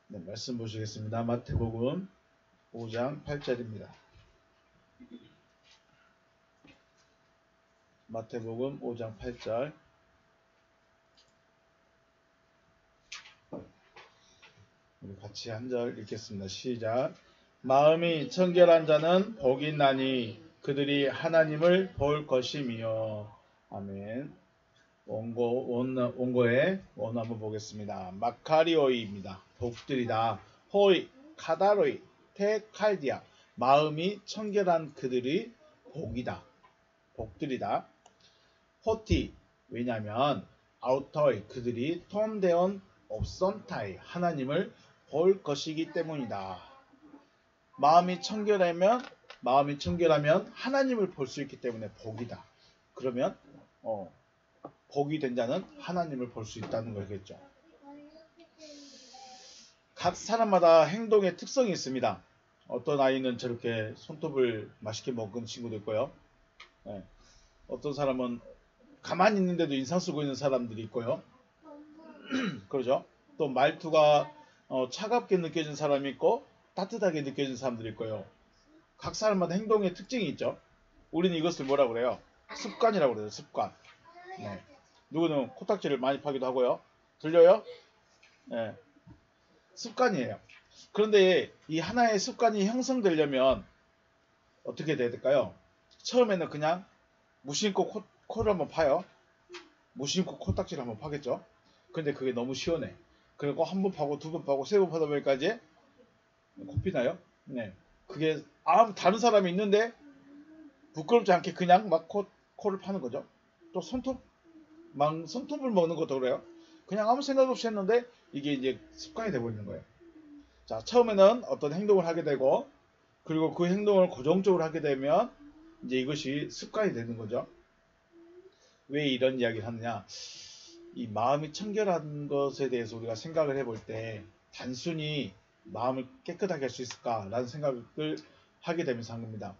네, 말씀 보시겠습니다. 마태복음 5장 8절입니다. 마태복음 5장 8절. 우리 같이 한 절 읽겠습니다. 시작. 마음이 청결한 자는 복이 있나니 그들이 하나님을 볼 것이며. 아멘. 원고의 원어 한번 보겠습니다. 마카리오이입니다. 복들이다. 호이, 카다로이, 테칼디아. 마음이 청결한 그들이 복이다. 복들이다. 호티, 왜냐하면 아우터이, 그들이 톰데온 옵선타이, 하나님을 볼 것이기 때문이다. 마음이 청결하면 하나님을 볼 수 있기 때문에 복이다. 그러면 복이 된 자는 하나님을 볼 수 있다는 거겠죠. 각 사람마다 행동의 특성이 있습니다. 어떤 아이는 저렇게 손톱을 맛있게 먹은 친구도 있고요. 어떤 사람은 가만히 있는데도 인상 쓰고 있는 사람들이 있고요. 그러죠. 또 말투가 차갑게 느껴지는 사람이 있고 따뜻하게 느껴지는 사람들이 있고요. 각 사람마다 행동의 특징이 있죠. 우리는 이것을 뭐라고 그래요? 습관이라고 그래요. 습관. 네. 누구는 코딱지를 많이 파기도 하고요. 들려요? 네. 습관이에요. 그런데 이 하나의 습관이 형성되려면 어떻게 돼야 될까요? 처음에는 그냥 무심코 코를 한번 파요. 무심코 코딱지를 한번 파겠죠. 근데 그게 너무 시원해. 그리고 한 번 파고 두 번 파고 세 번 파다 보니까 이제 코피나요? 네. 그게 다른 사람이 있는데 부끄럽지 않게 그냥 막 코를 파는 거죠. 또 손톱을 먹는 것도 그래요. 그냥 아무 생각 없이 했는데 이게 이제 습관이 되고 있는 거예요. 자, 처음에는 어떤 행동을 하게 되고 그리고 그 행동을 고정적으로 하게 되면 이제 이것이 습관이 되는 거죠. 왜 이런 이야기를 하느냐? 이 마음이 청결한 것에 대해서 우리가 생각을 해볼 때 단순히 마음을 깨끗하게 할 수 있을까라는 생각을 하게 되면서 한 겁니다.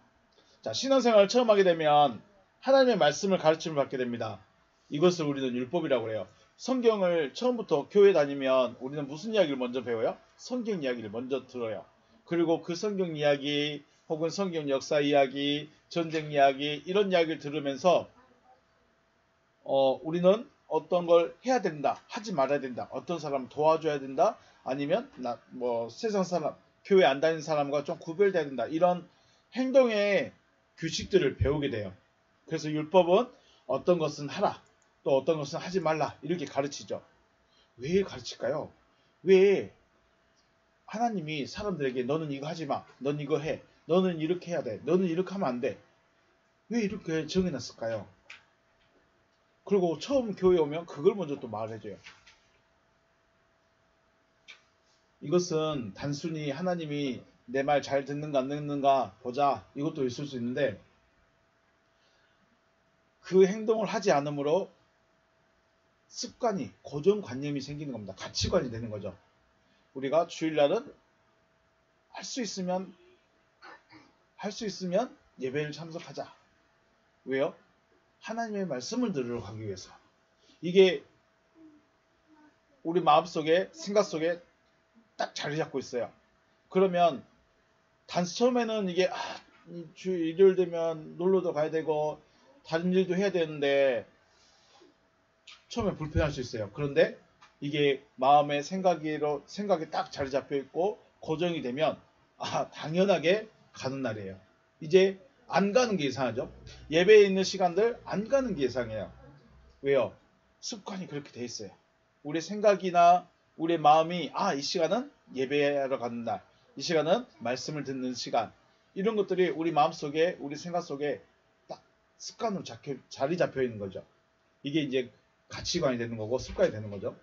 자, 신앙생활을 처음 하게 되면 하나님의 말씀을 가르침을 받게 됩니다. 이것을 우리는 율법이라고 해요. 성경을 처음부터 교회 다니면 우리는 무슨 이야기를 먼저 배워요? 성경 이야기를 먼저 들어요. 그리고 그 성경 이야기 혹은 성경 역사 이야기, 전쟁 이야기 이런 이야기를 들으면서 우리는 어떤 걸 해야 된다, 하지 말아야 된다, 어떤 사람을 도와줘야 된다, 아니면 세상 사람, 교회 안 다니는 사람과 좀 구별돼야 된다, 이런 행동의 규칙들을 배우게 돼요. 그래서 율법은 어떤 것은 하라, 또 어떤 것은 하지 말라 이렇게 가르치죠. 왜 가르칠까요? 왜 하나님이 사람들에게 너는 이거 하지 마, 넌 이거 해, 너는 이렇게 해야 돼, 너는 이렇게 하면 안 돼, 왜 이렇게 정해놨을까요? 그리고 처음 교회 오면 그걸 먼저 또 말해줘요. 이것은 단순히 하나님이 내 말 잘 듣는가 안 듣는가 보자, 이것도 있을 수 있는데 그 행동을 하지 않으므로 습관이, 고정관념이 생기는 겁니다. 가치관이 되는 거죠. 우리가 주일날은 할 수 있으면 예배를 참석하자. 왜요? 하나님의 말씀을 들으러 가기 위해서. 이게 우리 마음속에, 생각 속에 딱 자리 잡고 있어요. 그러면 처음에는 이게 주 일요일 되면 놀러도 가야 되고 다른 일도 해야 되는데 처음에 불편할 수 있어요. 그런데 이게 마음의 생각이 딱 자리 잡혀 있고 고정이 되면 당연하게 가는 날이에요. 이제 안 가는 게 이상하죠. 예배에 있는 시간들 안 가는 게 이상해요. 왜요? 습관이 그렇게 돼 있어요. 우리 생각이나 우리 마음이 이 시간은 예배하러 가는 날, 이 시간은 말씀을 듣는 시간, 이런 것들이 우리 마음속에, 우리 생각 속에 딱 습관으로 자리 잡혀 있는 거죠. 이게 이제 가치관이 되는 거고 습관이 되는 거죠.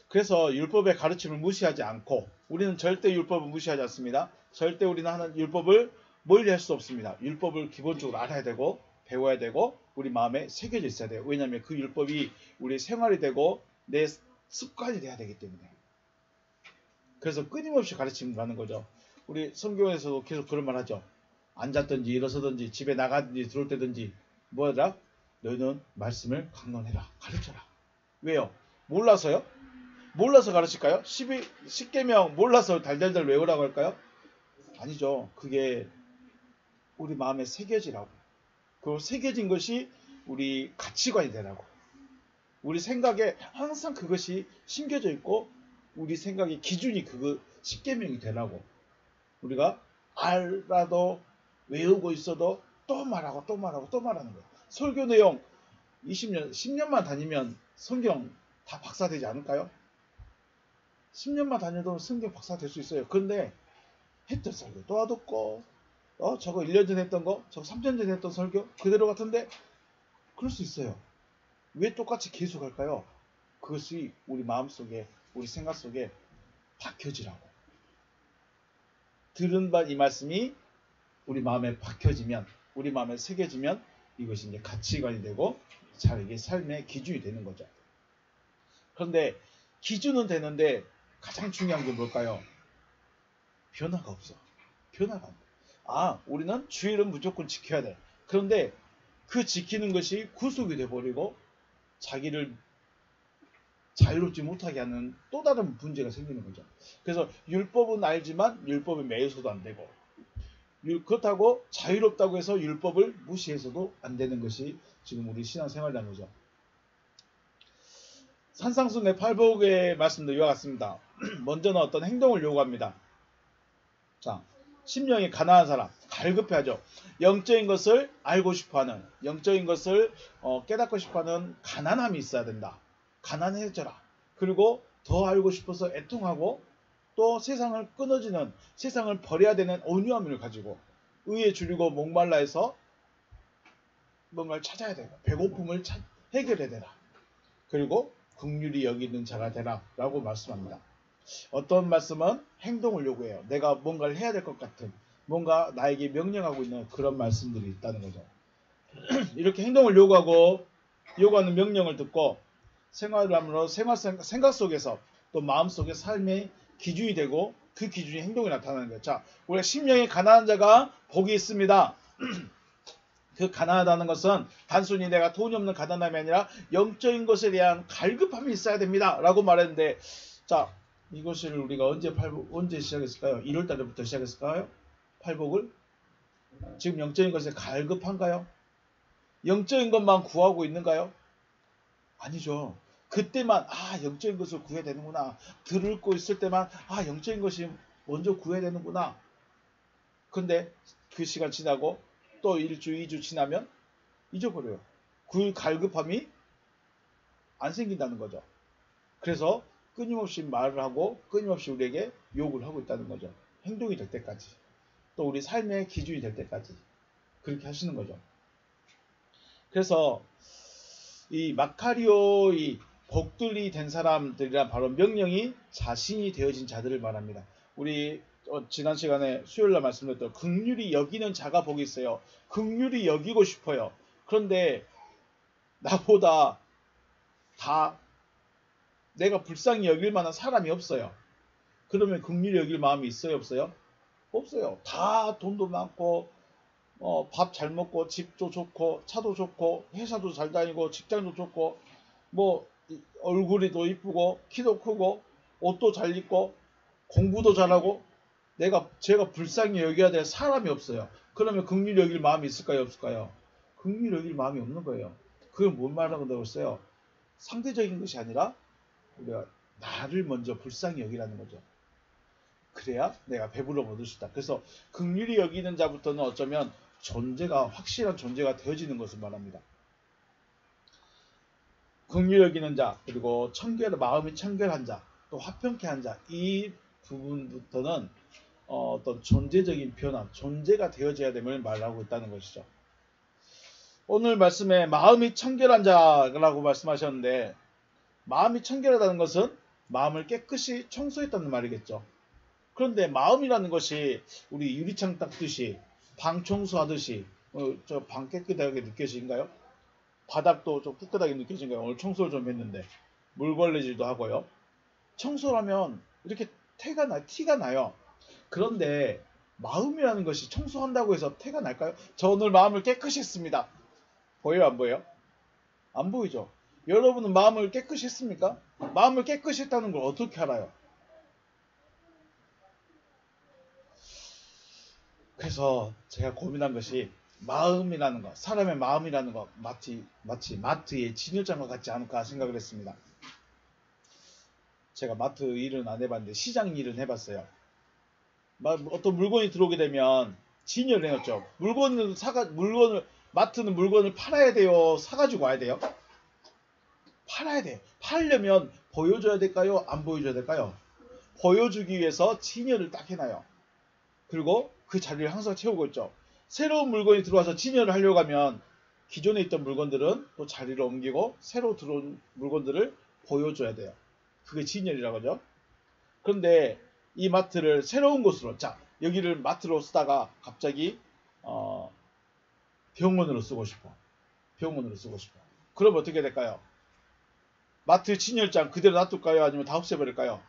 그래서 율법의 가르침을 무시하지 않고, 우리는 절대 율법을 무시하지 않습니다. 절대 우리는 하는 율법을 멀리할 수 없습니다. 율법을 기본적으로 알아야 되고 배워야 되고 우리 마음에 새겨져 있어야 돼요. 왜냐하면 그 율법이 우리 생활이 되고 내 습관이 돼야 되기 때문에. 그래서 끊임없이 가르침을 받는 거죠. 우리 성경에서도 계속 그런 말 하죠. 앉았든지 일어서든지 집에 나가든지 들어올 때든지 뭐하라? 너희는 말씀을 강론해라, 가르쳐라. 왜요? 몰라서요? 몰라서 가르칠까요? 10계명 몰라서 달달달 외우라고 할까요? 아니죠. 그게 우리 마음에 새겨지라고. 그 새겨진 것이 우리 가치관이 되라고. 우리 생각에 항상 그것이 심겨져 있고 우리 생각의 기준이 그거 10계명이 되라고. 우리가 알아도 외우고 있어도 또 말하고 또 말하고 또 말하는 거예요. 설교 내용 20년, 10년만 다니면 성경 다 박사되지 않을까요? 10년만 다녀도 성경 박사 될 수 있어요. 그런데 했던 설교 또 듣고 저거 1년 전에 했던 거 저거 3년 전에 했던 설교 그대로 같은데 그럴 수 있어요. 왜 똑같이 계속할까요? 그것이 우리 마음속에 우리 생각 속에 박혀지라고. 들은 바 이 말씀이 우리 마음에 박혀지면 우리 마음에 새겨지면 이것이 이제 가치관이 되고 자기의 삶의 기준이 되는 거죠. 그런데 기준은 되는데 가장 중요한 게 뭘까요? 변화가 없어. 변화가 안 돼. 우리는 주일은 무조건 지켜야 돼. 그런데 그 지키는 것이 구속이 돼버리고 자기를 자유롭지 못하게 하는 또 다른 문제가 생기는 거죠. 그래서 율법은 알지만 율법에 매여서도 안 되고 그렇다고 자유롭다고 해서 율법을 무시해서도 안 되는 것이 지금 우리 신앙생활이라는 거죠. 산상순의 팔복의 말씀도 이와 같습니다. 먼저는 어떤 행동을 요구합니다. 자, 심령이 가난한 사람, 갈급해하죠. 영적인 것을 알고 싶어하는, 영적인 것을 깨닫고 싶어하는 가난함이 있어야 된다. 가난해져라. 그리고 더 알고 싶어서 애통하고 또 세상을 끊어지는, 세상을 버려야 되는 온유함을 가지고 의에 줄이고 목말라 해서 뭔가를 찾아야 되고 배고픔을 해결해야 되라. 그리고 긍휼히 여기는 자가 되라 라고 말씀합니다. 어떤 말씀은 행동을 요구해요. 내가 뭔가를 해야 될 것 같은 뭔가 나에게 명령하고 있는 그런 말씀들이 있다는 거죠. 이렇게 행동을 요구하는 명령을 듣고 생활을 함으로 생각 속에서 또 마음 속에 삶의 기준이 되고 그 기준이 행동에 나타나는 거예요. 자, 우리가 심령이 가난한 자가 복이 있습니다. 그 가난하다는 것은 단순히 내가 돈이 없는 가난함이 아니라 영적인 것에 대한 갈급함이 있어야 됩니다. 라고 말했는데, 자, 이것을 우리가 언제 시작했을까요? 1월 달부터 시작했을까요? 팔복을? 지금 영적인 것에 갈급한가요? 영적인 것만 구하고 있는가요? 아니죠. 그때만 영적인 것을 구해야 되는구나. 들고 있을 때만 영적인 것이 먼저 구해야 되는구나. 근데 그 시간 지나고 또 1주, 2주 지나면 잊어버려요. 그 갈급함이 안 생긴다는 거죠. 그래서 끊임없이 말을 하고 끊임없이 우리에게 욕을 하고 있다는 거죠. 행동이 될 때까지. 또 우리 삶의 기준이 될 때까지. 그렇게 하시는 거죠. 그래서 이 마카리오의 복들이 된 사람들이란 바로 명령이 자신이 되어진 자들을 말합니다. 우리 지난 시간에 수요일날 말씀드렸던 긍휼히 여기는 자가 복이 있어요. 긍휼히 여기고 싶어요. 그런데 나보다 다 내가 불쌍히 여길 만한 사람이 없어요. 그러면 긍휼히 여길 마음이 있어요? 없어요? 없어요. 다 돈도 많고 밥 잘 먹고 집도 좋고 차도 좋고 회사도 잘 다니고 직장도 좋고 뭐 얼굴이 더 이쁘고 키도 크고 옷도 잘 입고 공부도 잘하고 제가 불쌍히 여겨야 될 사람이 없어요. 그러면 긍휼히 여길 마음이 있을까요? 없을까요? 긍휼히 여길 마음이 없는 거예요. 그건 뭔 말하고 있어요? 상대적인 것이 아니라 우리가 나를 먼저 불쌍히 여기라는 거죠. 그래야 내가 배불러 얻을 수 있다. 그래서 긍휼히 여기는 자부터는 어쩌면 확실한 존재가 되어지는 것을 말합니다. 긍휼히 여기는 자, 그리고 마음이 청결한 자, 또 화평케 한 자, 이 부분부터는 어떤 존재적인 변화, 존재가 되어져야 됨을 말하고 있다는 것이죠. 오늘 말씀에 마음이 청결한 자라고 말씀하셨는데, 마음이 청결하다는 것은 마음을 깨끗이 청소했다는 말이겠죠. 그런데 마음이라는 것이 우리 유리창 닦듯이 방 청소하듯이 저 방 깨끗하게 느껴지는가요? 바닥도 좀 깨끗하게 느껴지는가요? 오늘 청소를 좀 했는데 물걸레질도 하고요. 청소를 하면 이렇게 티가 나요. 그런데 마음이라는 것이 청소한다고 해서 티가 날까요? 저 오늘 마음을 깨끗이 했습니다. 보여요? 안 보여요? 안 보이죠? 여러분은 마음을 깨끗이 했습니까? 마음을 깨끗이 했다는 걸 어떻게 알아요? 그래서 제가 고민한 것이 마음이라는 것, 사람의 마음이라는 것 마치 마트의 진열장과 같지 않을까 생각을 했습니다. 제가 마트 일은 안 해봤는데 시장 일은 해봤어요. 어떤 물건이 들어오게 되면 진열을 해놨죠. 마트는 물건을 팔아야 돼요? 사가지고 와야 돼요? 팔아야 돼요. 팔려면 보여줘야 될까요? 안 보여줘야 될까요? 보여주기 위해서 진열을 딱 해놔요. 그리고 그 자리를 항상 채우고 있죠. 새로운 물건이 들어와서 진열을 하려고 하면 기존에 있던 물건들은 또 자리를 옮기고 새로 들어온 물건들을 보여줘야 돼요. 그게 진열이라고 하죠. 그런데 이 마트를 새로운 곳으로, 자, 여기를 마트로 쓰다가 갑자기 병원으로 쓰고 싶어. 병원으로 쓰고 싶어. 그럼 어떻게 될까요? 마트 진열장 그대로 놔둘까요? 아니면 다 없애버릴까요?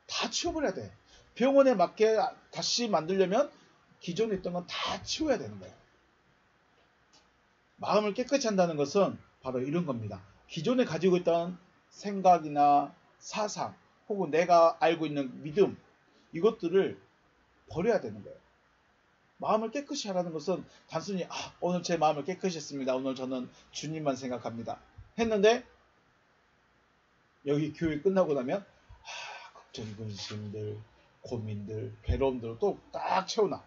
다 치워버려야 돼. 병원에 맞게 다시 만들려면 기존에 있던 건 다 치워야 되는 거예요. 마음을 깨끗이 한다는 것은 바로 이런 겁니다. 기존에 가지고 있던 생각이나 사상 혹은 내가 알고 있는 믿음, 이것들을 버려야 되는 거예요. 마음을 깨끗이 하라는 것은 단순히 오늘 제 마음을 깨끗이 했습니다. 오늘 저는 주님만 생각합니다. 했는데 여기 교회 끝나고 나면 걱정, 근심들, 고민들, 괴로움들을 또 딱 채워놔.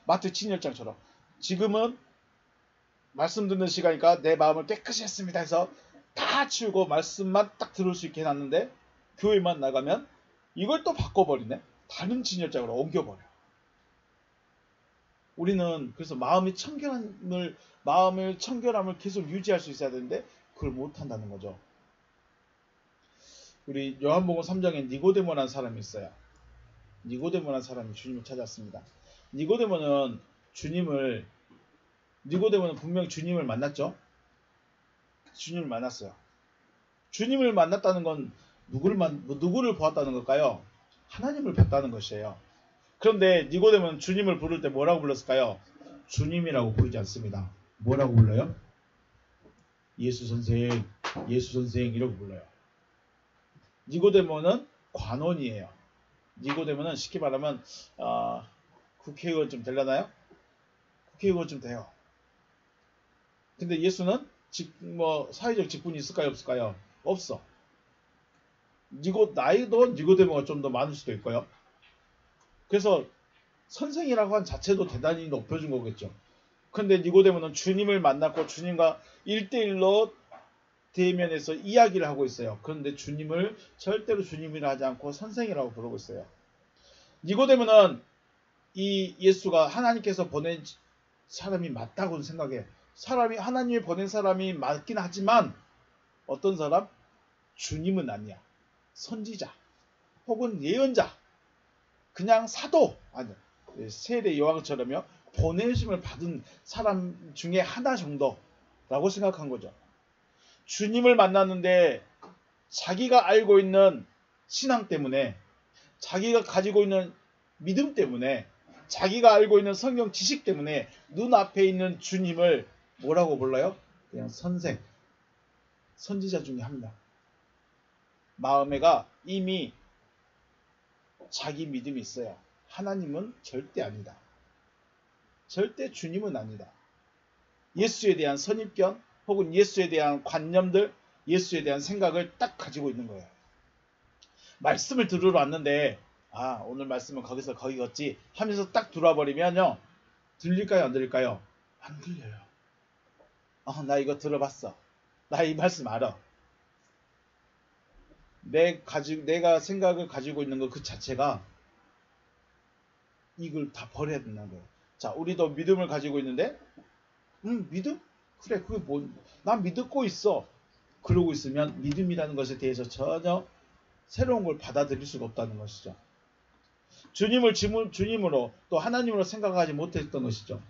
마트 진열장처럼. 지금은 말씀 듣는 시간이니까 내 마음을 깨끗이 했습니다 해서 다 치우고 말씀만 딱 들을 수 있게 해놨는데 교회만 나가면 이걸 또 바꿔버리네. 다른 진열장으로 옮겨버려. 우리는 그래서 마음의 청결함을 계속 유지할 수 있어야 되는데 그걸 못한다는 거죠. 우리 요한복음 3장에 니고데모라는 사람이 있어요. 니고데모라는 사람이 주님을 찾았습니다. 니고데모는 분명히 주님을 만났죠. 주님을 만났어요. 주님을 만났다는 건 누구를 보았다는 걸까요? 하나님을 봤다는 것이에요. 그런데 니고데모는 주님을 부를 때 뭐라고 불렀을까요? 주님이라고 부르지 않습니다. 뭐라고 불러요? 예수 선생, 예수 선생 이라고 불러요. 니고데모는 관원이에요. 니고데모는 쉽게 말하면 국회의원 좀 되려나요? 국회의원 좀 돼요. 근데 예수는 사회적 직분이 있을까요? 없을까요? 없어. 나이도 니고데모가 좀 더 많을 수도 있고요. 그래서 선생이라고 한 자체도 대단히 높여준 거겠죠. 근데 니고데모는 주님을 만났고 주님과 1대1로 대면에서 이야기를 하고 있어요. 그런데 주님을 절대로 주님이라 하지 않고 선생이라고 부르고 있어요. 니고데모는 이 예수가 하나님께서 보낸 사람이 맞다고 생각해. 하나님이 보낸 사람이 맞긴 하지만 어떤 사람? 주님은 아니야. 선지자 혹은 예언자, 그냥 사도, 아니 세례 요한처럼요, 보내심을 받은 사람 중에 하나 정도라고 생각한 거죠. 주님을 만났는데 자기가 알고 있는 신앙 때문에, 자기가 가지고 있는 믿음 때문에, 자기가 알고 있는 성경 지식 때문에 눈앞에 있는 주님을 뭐라고 불러요? 그냥 선생, 선지자 중에 합니다. 마음에가 이미 자기 믿음이 있어요. 하나님은 절대 아니다. 절대 주님은 아니다. 예수에 대한 선입견 혹은 예수에 대한 관념들, 예수에 대한 생각을 딱 가지고 있는 거예요. 말씀을 들으러 왔는데 오늘 말씀은 거기서 거기겠지 하면서 딱 들어와 버리면요, 들릴까요? 안 들릴까요? 안 들려요. 나 이거 들어봤어. 나 이 말씀 알아. 내가 생각을 가지고 있는 것 그 자체가 이걸 다 버려야 된다는 거예요. 자, 우리도 믿음을 가지고 있는데 믿음? 그래, 그게 난 믿고 있어. 그러고 있으면 믿음이라는 것에 대해서 전혀 새로운 걸 받아들일 수가 없다는 것이죠. 주님을 주님으로 또 하나님으로 생각하지 못했던 것이죠.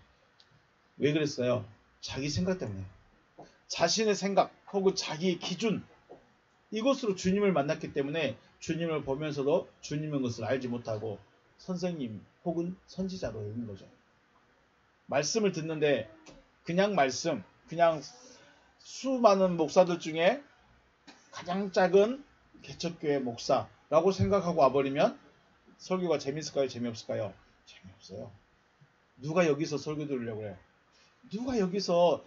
왜 그랬어요? 자기 생각 때문에. 자신의 생각 혹은 자기의 기준, 이것으로 주님을 만났기 때문에 주님을 보면서도 주님인 것을 알지 못하고 선생님 혹은 선지자로 있는 거죠. 말씀을 듣는데 그냥 수많은 목사들 중에 가장 작은 개척교회 목사라고 생각하고 와버리면 설교가 재밌을까요? 재미없을까요? 재미없어요. 누가 여기서 설교 들으려고 그래요? 누가 여기서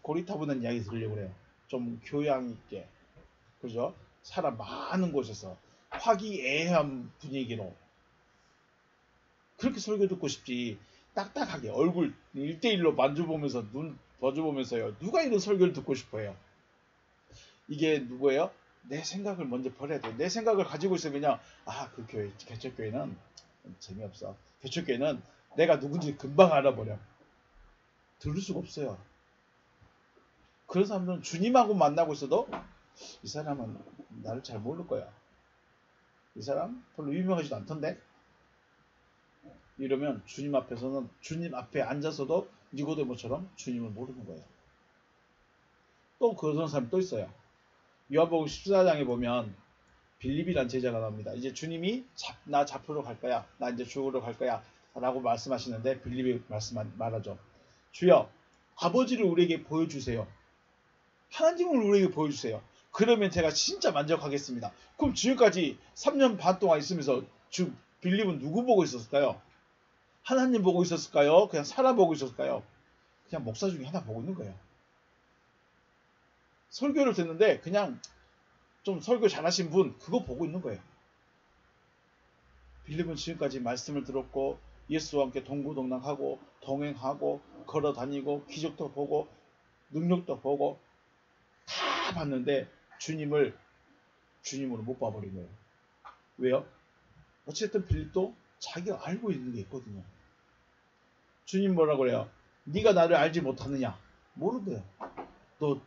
고리타분한 이야기 들으려고 그래요? 좀 교양 있게, 그죠? 사람 많은 곳에서 화기애애한 분위기로 그렇게 설교 듣고 싶지. 딱딱하게 얼굴 1대1로 마주보면서 눈 마주보면서요. 누가 이런 설교를 듣고 싶어요? 이게 누구예요? 내 생각을 먼저 버려야 돼. 내 생각을 가지고 있으면 그냥 그 교회, 개척교회는 재미없어. 개척교회는 내가 누군지 금방 알아버려. 들을 수가 없어요. 그런 사람들은 주님하고 만나고 있어도 이 사람은 나를 잘 모를 거야. 이 사람 별로 유명하지도 않던데? 이러면 주님 앞에서는 주님 앞에 앉아서도 니고데모처럼 주님을 모르는 거예요. 또 그런 사람이 또 있어요. 요한복음 14장에 보면 빌립이란 제자가 나옵니다. 이제 주님이 나 잡으러 갈 거야. 나 이제 죽으러 갈 거야. 라고 말씀하시는데 빌립이 말하죠. 주여, 아버지를 우리에게 보여주세요. 하나님을 우리에게 보여주세요. 그러면 제가 진짜 만족하겠습니다. 그럼 지금까지 3년 반 동안 있으면서 빌립은 누구 보고 있었을까요? 하나님 보고 있었을까요? 그냥 사람 보고 있었을까요? 그냥 목사 중에 하나 보고 있는 거예요. 설교를 듣는데 그냥 좀 설교 잘하신 분 그거 보고 있는 거예요. 빌립은 지금까지 말씀을 들었고 예수와 함께 동고동락하고 동행하고 걸어다니고 기적도 보고 능력도 보고 다 봤는데 주님으로 못 봐버린 거예요. 왜요? 어쨌든 빌립도 자기가 알고 있는 게 있거든요. 주님 뭐라고 그래요? 네가 나를 알지 못하느냐? 모른대요. 너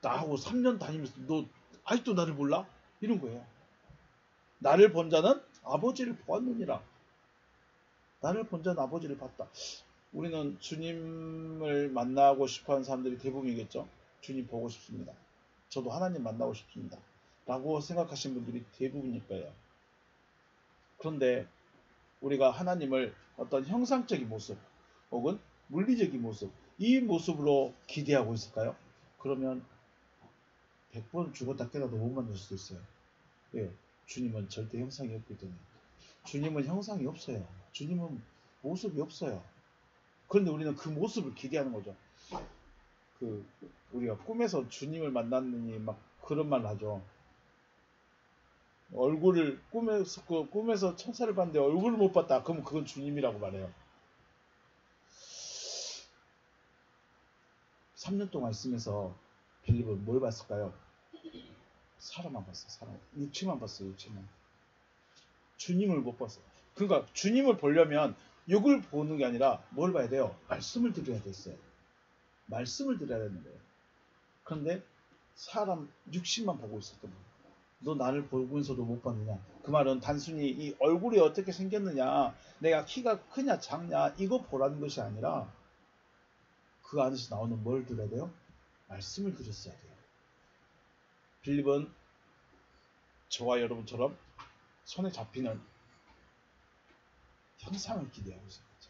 나하고 3년 다니면서 너 아직도 나를 몰라? 이런 거예요. 나를 본 자는 아버지를 보았느니라. 나를 본 자는 아버지를 봤다. 우리는 주님을 만나고 싶어하는 사람들이 대부분이겠죠. 주님 보고 싶습니다. 저도 하나님 만나고 싶습니다. 라고 생각하시는 분들이 대부분일 거예요. 그런데 우리가 하나님을 어떤 형상적인 모습 혹은 물리적인 모습 이 모습으로 기대하고 있을까요? 그러면 100번 죽었다 깨어나도 못 만날 수도 있어요. 왜? 주님은 절대 형상이 없기 때문에. 주님은 형상이 없어요. 주님은 모습이 없어요. 그런데 우리는 그 모습을 기대하는 거죠. 우리가 꿈에서 주님을 만났느니 막 그런 말 하죠. 얼굴을 꿈에서 천사를 봤는데 얼굴을 못 봤다. 그러면 그건 주님이라고 말해요. 3년 동안 있으면서 빌립은 뭘 봤을까요? 사람만 봤어요. 사람. 육체만 봤어요. 육체만. 주님을 못 봤어요. 그러니까 주님을 보려면 육을 보는 게 아니라 뭘 봐야 돼요? 말씀을 들어야 됐어요. 말씀을 들어야 되는 거예요. 그런데 사람 육신만 보고 있었던 거예요. 너 나를 보면서도 못 봤느냐? 그 말은 단순히 이 얼굴이 어떻게 생겼느냐, 내가 키가 크냐 작냐 이거 보라는 것이 아니라 그 안에서 나오는 뭘 들어야 돼요? 말씀을 들었어야 돼요. 빌립은 저와 여러분처럼 손에 잡히는 형상을 기대하고 있었죠.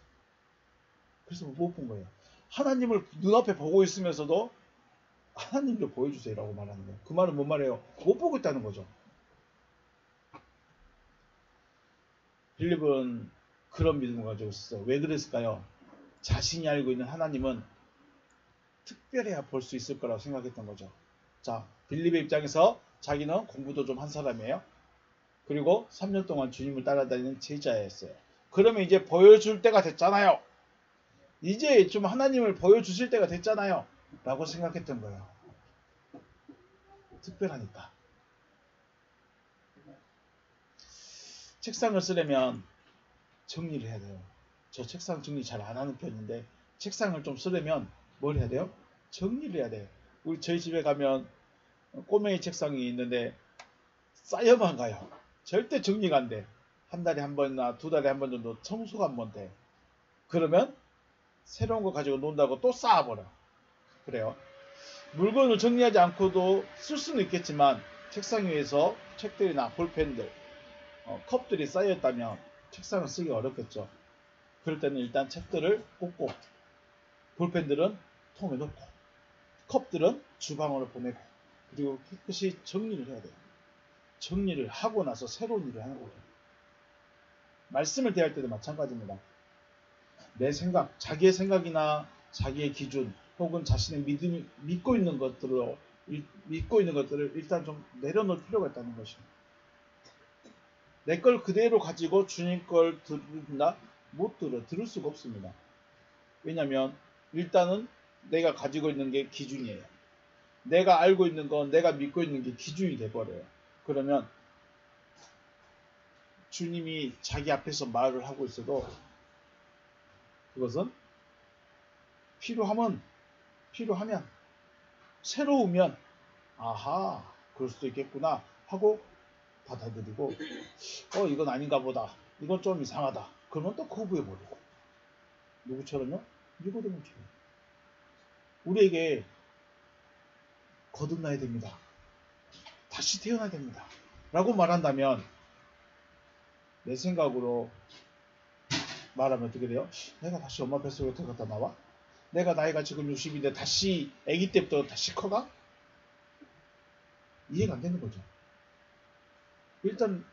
그래서 못 본 거예요. 하나님을 눈앞에 보고 있으면서도 하나님도 보여주세요라고 말하는 거예요. 그 말은 뭔 말이에요? 못 보고 있다는 거죠. 빌립은 그런 믿음을 가지고 있었어요. 왜 그랬을까요? 자신이 알고 있는 하나님은 특별해야 볼 수 있을 거라고 생각했던 거죠. 자, 빌립의 입장에서 자기는 공부도 좀 한 사람이에요. 그리고 3년 동안 주님을 따라다니는 제자였어요. 그러면 이제 보여줄 때가 됐잖아요. 이제 좀 하나님을 보여주실 때가 됐잖아요. 라고 생각했던 거예요. 특별하니까. 책상을 쓰려면 정리를 해야 돼요. 저 책상 정리 잘 안 하는 편인데 책상을 좀 쓰려면 뭘 해야 돼요? 정리를 해야 돼요. 저희 집에 가면 꼬맹이 책상이 있는데 쌓여만 가요. 절대 정리가 안 돼. 한 달에 한 번이나 두 달에 한 번 정도 청소가 한 번 돼. 그러면 새로운 거 가지고 논다고 또 쌓아버려. 그래요. 물건을 정리하지 않고도 쓸 수는 있겠지만 책상 위에서 책들이나 볼펜들, 컵들이 쌓여있다면 책상을 쓰기 어렵겠죠. 그럴 때는 일단 책들을 꽂고 볼펜들은 통에 넣고 컵들은 주방으로 보내고 그리고 깨끗이 정리를 해야 돼요. 정리를 하고 나서 새로운 일을 하는 거죠. 말씀을 대할 때도 마찬가지입니다. 내 생각, 자기의 생각이나 자기의 기준 혹은 자신의 믿고 있는 것들을 일단 좀 내려놓을 필요가 있다는 것입니다. 내 걸 그대로 가지고 주님 걸 들은다? 못 들을 수가 없습니다. 왜냐하면 일단은 내가 가지고 있는 게 기준이에요. 내가 알고 있는 건, 내가 믿고 있는 게 기준이 돼버려요. 그러면 주님이 자기 앞에서 말을 하고 있어도 그것은 필요하면, 새로우면 아하, 그럴 수도 있겠구나 하고 받아들이고, 이건 아닌가 보다, 이건 좀 이상하다, 그러면 또 거부해버리고. 누구처럼요? 니고데모처럼. 우리에게 거듭나야 됩니다, 다시 태어나야 됩니다 라고 말한다면, 내 생각으로 말하면 어떻게 돼요? 내가 다시 엄마 뱃속에 들어갔다 나와? 내가 나이가 지금 60인데 다시 아기 때부터 다시 커가? 이해가 안 되는 거죠. 일단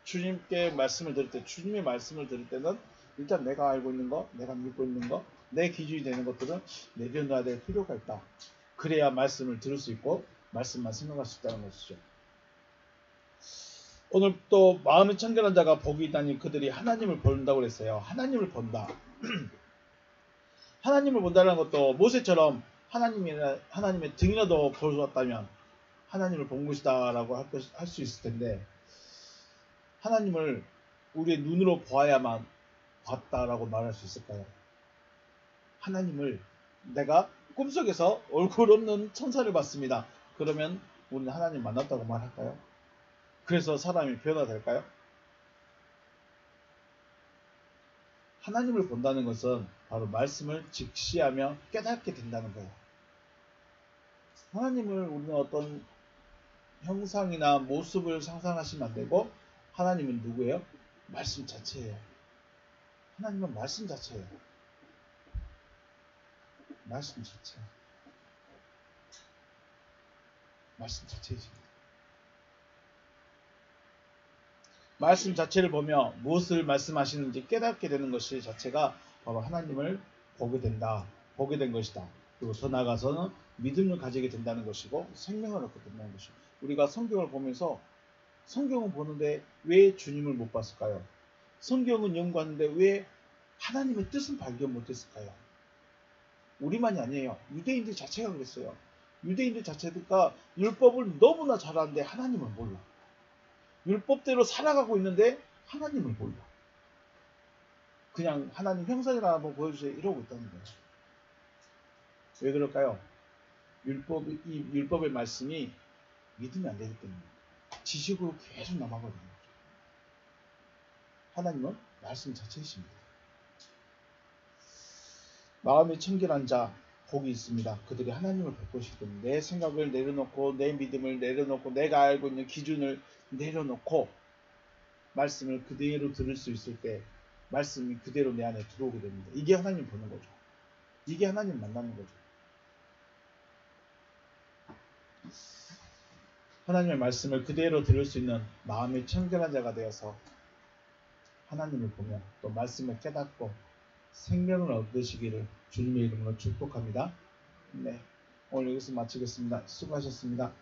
주님께 말씀을 들을 때, 주님의 말씀을 들을 때는 일단 내가 알고 있는 거, 내가 믿고 있는 거, 내 기준이 되는 것들은 내려놔야 될 필요가 있다. 그래야 말씀을 들을 수 있고 말씀만 생각할 수 있다는 것이죠. 오늘 또 마음이 청결한 자가 복이 있다니 그들이 하나님을 본다고 그랬어요. 하나님을 본다. 하나님을 본다는 것도 모세처럼 하나님의 등이라도 보았다면 하나님을 본 것이다 라고 할 수 있을 텐데, 하나님을 우리의 눈으로 보아야만 봤다라고 말할 수 있을까요? 하나님을 내가 꿈속에서 얼굴 없는 천사를 봤습니다. 그러면 우리는 하나님 만났다고 말할까요? 그래서 사람이 변화될까요? 하나님을 본다는 것은 바로 말씀을 직시하며 깨닫게 된다는 거예요. 하나님을 우리는 어떤 형상이나 모습을 상상하시면 안 되고, 하나님은 누구예요? 말씀 자체예요. 하나님은 말씀 자체예요. 말씀 자체. 말씀 자체이십니다. 말씀 자체를 보며 무엇을 말씀하시는지 깨닫게 되는 것이 자체가 바로 하나님을 보게 된다, 보게 된 것이다. 그리고 더 나아가서는 믿음을 가지게 된다는 것이고 생명을 얻게 된다는 것이고, 우리가 성경을 보면서 성경은 보는데 왜 주님을 못 봤을까요? 성경은 연구하는데 왜 하나님의 뜻은 발견 못했을까요? 우리만이 아니에요. 유대인들 자체가 그랬어요. 유대인들 자체가 율법을 너무나 잘하는데 하나님을 몰라. 율법대로 살아가고 있는데 하나님을 몰라. 그냥 하나님 형상이나 한번 보여주세요 이러고 있다는 거예요. 왜 그럴까요? 이 율법의 말씀이 믿으면 안 되기 때문에 지식으로 계속 남아버리는 거죠. 하나님은 말씀 자체이십니다. 마음이 청결한 자 복이 있습니다. 그들이 하나님을 뵙고 싶은, 내 생각을 내려놓고 내 믿음을 내려놓고 내가 알고 있는 기준을 내려놓고 말씀을 그대로 들을 수 있을 때 말씀이 그대로 내 안에 들어오게 됩니다. 이게 하나님 보는 거죠. 이게 하나님 만나는 거죠. 하나님의 말씀을 그대로 들을 수 있는 마음이 청결한 자가 되어서 하나님을 보며 또 말씀을 깨닫고 생명을 얻으시기를 주님의 이름으로 축복합니다. 네, 오늘 여기서 마치겠습니다. 수고하셨습니다.